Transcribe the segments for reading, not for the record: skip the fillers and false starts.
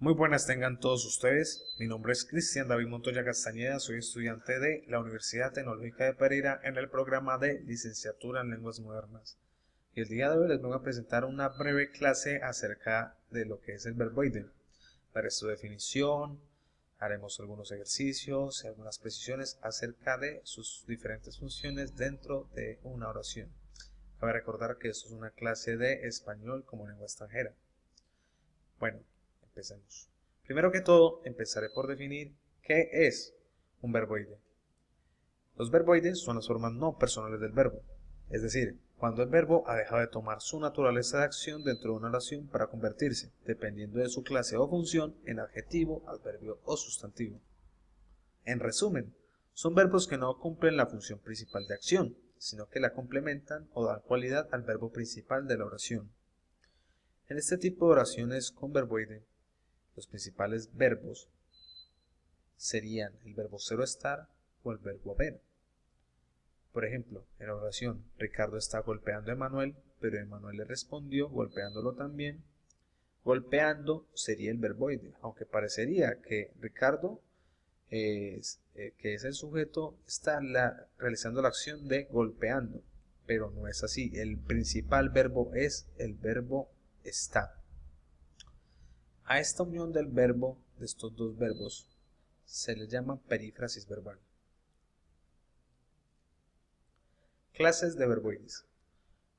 Muy buenas tengan todos ustedes. Mi nombre es Cristian David Montoya Castañeda, soy estudiante de la Universidad Tecnológica de Pereira en el programa de Licenciatura en Lenguas Modernas. Y el día de hoy les voy a presentar una breve clase acerca de lo que es el verboide. Daré su definición, haremos algunos ejercicios y algunas precisiones acerca de sus diferentes funciones dentro de una oración. Cabe recordar que esto es una clase de español como lengua extranjera. Bueno, empecemos. Primero que todo, empezaré por definir qué es un verboide. Los verboides son las formas no personales del verbo, es decir, cuando el verbo ha dejado de tomar su naturaleza de acción dentro de una oración para convertirse, dependiendo de su clase o función, en adjetivo, adverbio o sustantivo. En resumen, son verbos que no cumplen la función principal de acción, sino que la complementan o dan cualidad al verbo principal de la oración. En este tipo de oraciones con verboide, los principales verbos serían el verbo ser o estar o el verbo haber. Por ejemplo, en la oración, Ricardo está golpeando a Emanuel, pero Emanuel le respondió golpeándolo también. Golpeando sería el verboide, aunque parecería que Ricardo, que es el sujeto, está realizando la acción de golpeando, pero no es así. El principal verbo es el verbo está. A esta unión del verbo, de estos dos verbos, se le llama perífrasis verbal. Clases de verboides.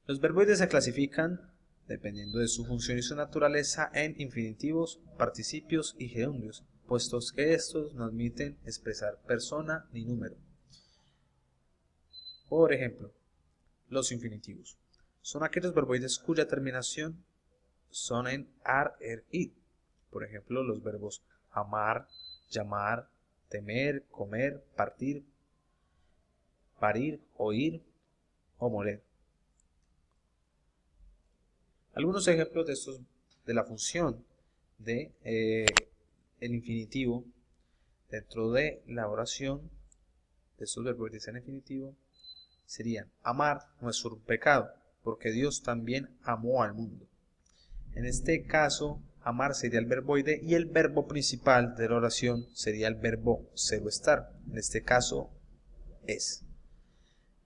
Los verboides se clasifican, dependiendo de su función y su naturaleza, en infinitivos, participios y gerundios, puestos que estos no admiten expresar persona ni número. Por ejemplo, los infinitivos son aquellos verboides cuya terminación son en ar, er, id. Por ejemplo, los verbos amar, llamar, temer, comer, partir, parir, oír o moler. Algunos ejemplos de la función de el infinitivo dentro de la oración de estos verboides en infinitivo serían: amar no es un pecado, porque Dios también amó al mundo. En este caso, amar sería el verboide y el verbo principal de la oración sería el verbo ser o estar. En este caso, es.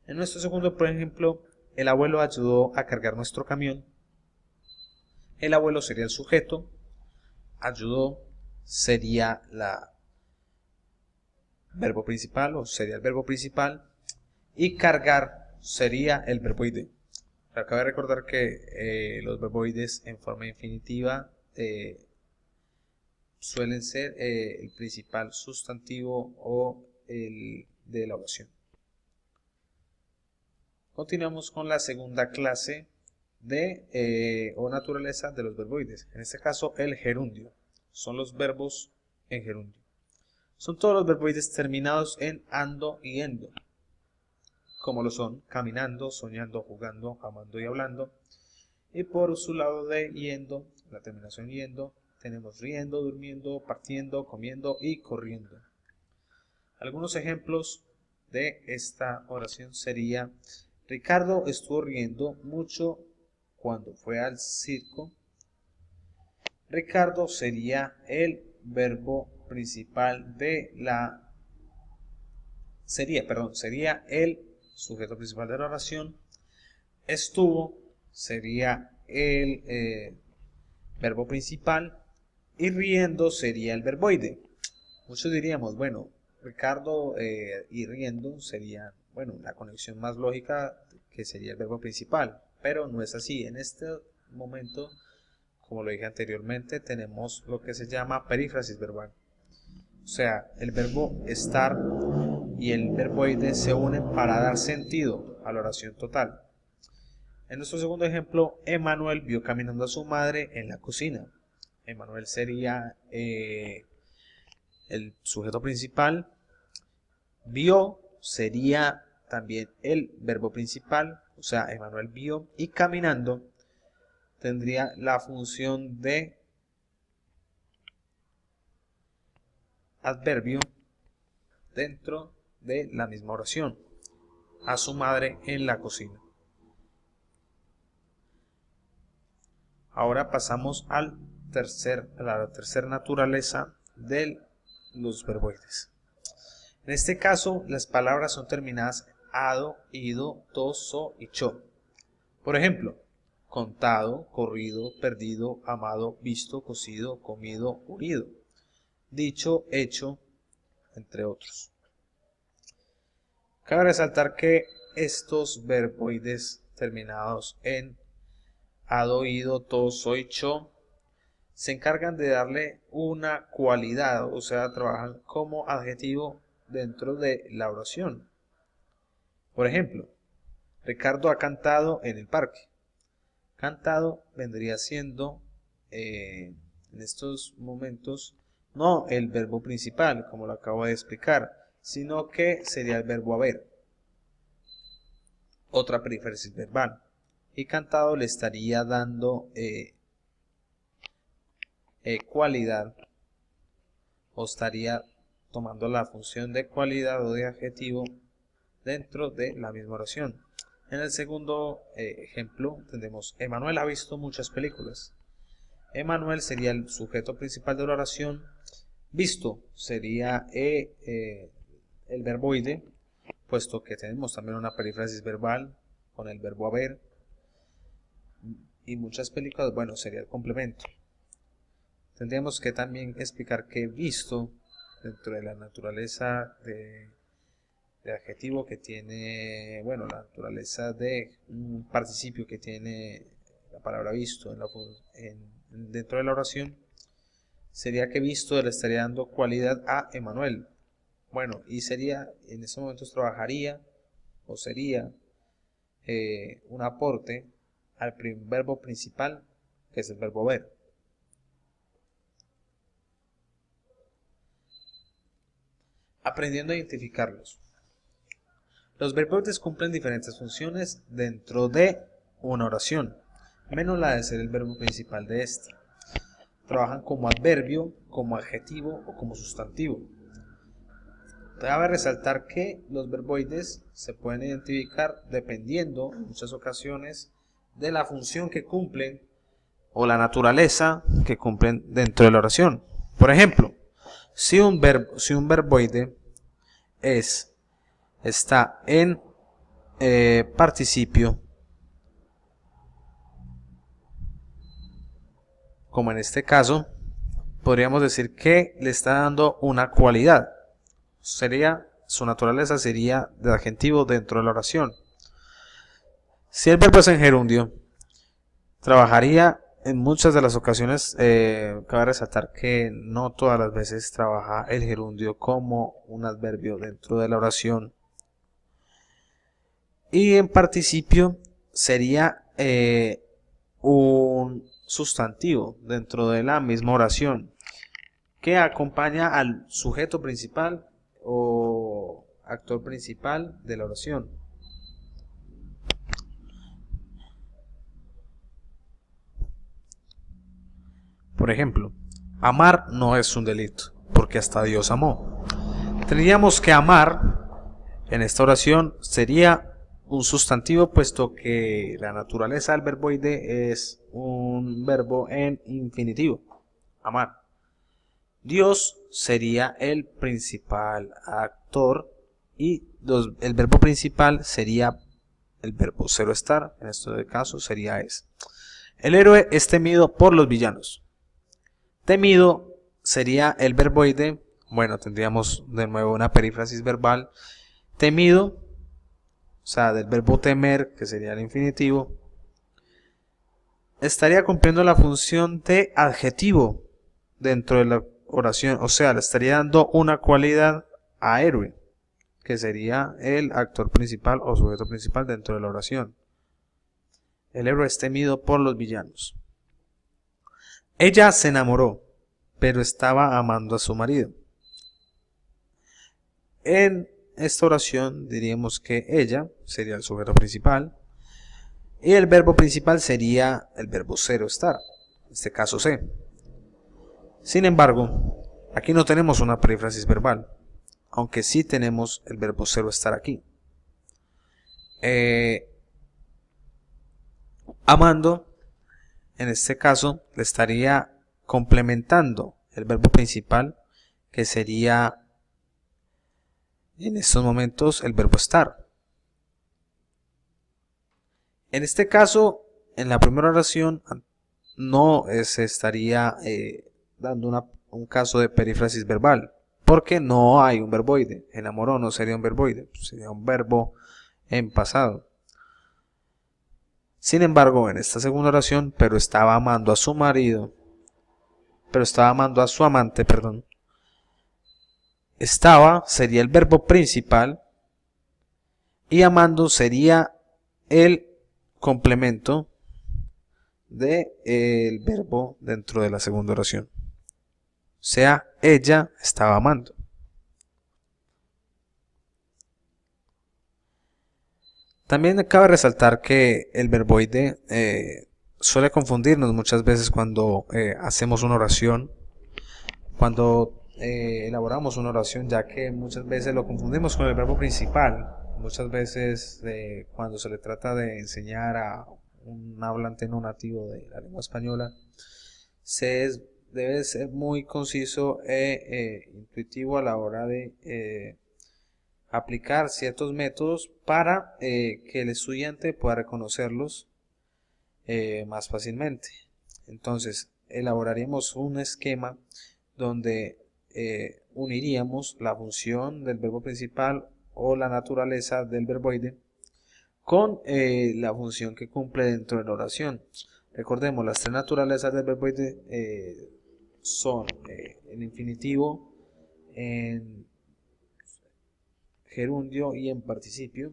En nuestro segundo, por ejemplo, el abuelo ayudó a cargar nuestro camión. El abuelo sería el sujeto, ayudó sería la verbo principal o sería el verbo principal y cargar sería el verboide. Cabe recordar que los verboides en forma infinitiva suelen ser el principal sustantivo o el de la oración. Continuamos con la segunda clase o naturaleza de los verboides. En este caso, el gerundio. Son los verbos en gerundio. Son todos los verboides terminados en ando y endo, como lo son caminando, soñando, jugando, amando y hablando. Y por su lado de yendo, la terminación yendo, tenemos riendo, durmiendo, partiendo, comiendo y corriendo. Algunos ejemplos de esta oración sería: Ricardo estuvo riendo mucho cuando fue al circo. Ricardo sería el verbo principal de la... Sería el sujeto principal de la oración. Estuvo sería el verbo principal y riendo sería el verboide. Muchos diríamos, bueno, Ricardo y riendo sería, bueno, la conexión más lógica que sería el verbo principal, pero no es así. En este momento, como lo dije anteriormente, tenemos lo que se llama perífrasis verbal. O sea, el verbo estar y el verboide se unen para dar sentido a la oración total. En nuestro segundo ejemplo, Emanuel vio caminando a su madre en la cocina. Emanuel sería el sujeto principal. Vio sería también el verbo principal, o sea, Emanuel vio, y caminando tendría la función de adverbio dentro de la misma oración, a su madre en la cocina. Ahora pasamos al la tercera naturaleza de los verboides. En este caso, las palabras son terminadas ado, ido, to, so y cho. Por ejemplo, contado, corrido, perdido, amado, visto, cocido, comido, unido, dicho, hecho, entre otros. Cabe resaltar que estos verboides terminados en ado, ido, to, so y cho se encargan de darle una cualidad, o sea, trabajan como adjetivo dentro de la oración. Por ejemplo, Ricardo ha cantado en el parque. Cantado vendría siendo en estos momentos no el verbo principal, como lo acabo de explicar, sino que sería el verbo haber, otra perífrasis verbal. Y cantado le estaría dando cualidad, o estaría tomando la función de cualidad o de adjetivo dentro de la misma oración. En el segundo ejemplo tenemos: Emanuel ha visto muchas películas. Emanuel sería el sujeto principal de la oración. Visto sería el verboide, puesto que tenemos también una perífrasis verbal con el verbo haber. Y muchas películas, bueno, sería el complemento. Tendríamos que también explicar que visto, dentro de la naturaleza de adjetivo que tiene, bueno, la naturaleza de un participio que tiene la palabra visto dentro de la oración, sería que visto le estaría dando cualidad a Emanuel. Bueno, y sería, en estos momentos trabajaría, o sería un aporte al verbo principal, que es el verbo ver. Aprendiendo a identificarlos. Los verboides cumplen diferentes funciones dentro de una oración, menos la de ser el verbo principal de esta. Trabajan como adverbio, como adjetivo o como sustantivo. Cabe resaltar que los verboides se pueden identificar dependiendo, en muchas ocasiones, de la función que cumplen o la naturaleza que cumplen dentro de la oración. Por ejemplo, si un verboide está en participio, como en este caso, podríamos decir que le está dando una cualidad. Su naturaleza sería de adjetivo dentro de la oración. Si el verbo es en gerundio, trabajaría en muchas de las ocasiones. Cabe resaltar que no todas las veces trabaja el gerundio como un adverbio dentro de la oración. Y en participio sería un sustantivo dentro de la misma oración que acompaña al sujeto principal o actor principal de la oración. Por ejemplo, amar no es un delito, porque hasta Dios amó. Tendríamos que amar en esta oración sería un sustantivo, puesto que la naturaleza del verboide es un verbo en infinitivo, amar. Dios sería el principal actor y el verbo principal sería el verbo ser o estar, en este caso sería es. El héroe es temido por los villanos. Temido sería el verboide, bueno, tendríamos de nuevo una perífrasis verbal. Temido, o sea, del verbo temer, que sería el infinitivo, estaría cumpliendo la función de adjetivo dentro de la oración, o sea, le estaría dando una cualidad a héroe, que sería el actor principal o sujeto principal dentro de la oración. El héroe es temido por los villanos. Ella se enamoró, pero estaba amando a su marido. En esta oración diríamos que ella sería el sujeto principal y el verbo principal sería el verbo ser o estar, en este caso se. Sin embargo, aquí no tenemos una perífrasis verbal, aunque sí tenemos el verbo ser o estar aquí. Amando, en este caso, le estaría complementando el verbo principal, que sería en estos momentos el verbo estar. En este caso, en la primera oración no se estaría dando un caso de perífrasis verbal, porque no hay un verboide. Enamoró no sería un verboide, sería un verbo en pasado. Sin embargo, en esta segunda oración, pero estaba amando a su marido, pero estaba amando a su amante, perdón. Estaba sería el verbo principal y amando sería el complemento del verbo dentro de la segunda oración. O sea, ella estaba amando. También cabe resaltar que el verboide suele confundirnos muchas veces cuando hacemos una oración, cuando elaboramos una oración, ya que muchas veces lo confundimos con el verbo principal. Muchas veces cuando se le trata de enseñar a un hablante no nativo de la lengua española, debe ser muy conciso e intuitivo a la hora de aplicar ciertos métodos para que el estudiante pueda reconocerlos más fácilmente. Entonces, elaboraremos un esquema donde uniríamos la función del verbo principal o la naturaleza del verboide con la función que cumple dentro de la oración. Recordemos, las tres naturalezas del verboide son en infinitivo, en gerundio y en participio,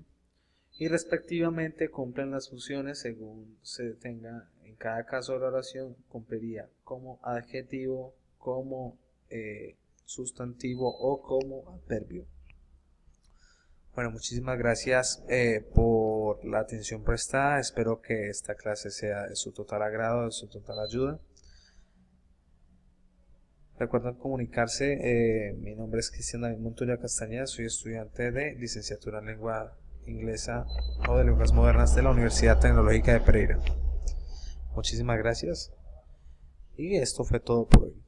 y respectivamente cumplen las funciones según se tenga en cada caso de la oración. Cumpliría como adjetivo, como sustantivo o como adverbio. Bueno, muchísimas gracias por la atención prestada. Espero que esta clase sea de su total agrado, de su total ayuda. Recuerden comunicarse. Mi nombre es Cristian David Montoya Castañeda. Soy estudiante de licenciatura en lengua inglesa o de lenguas modernas de la Universidad Tecnológica de Pereira. Muchísimas gracias. Y esto fue todo por hoy.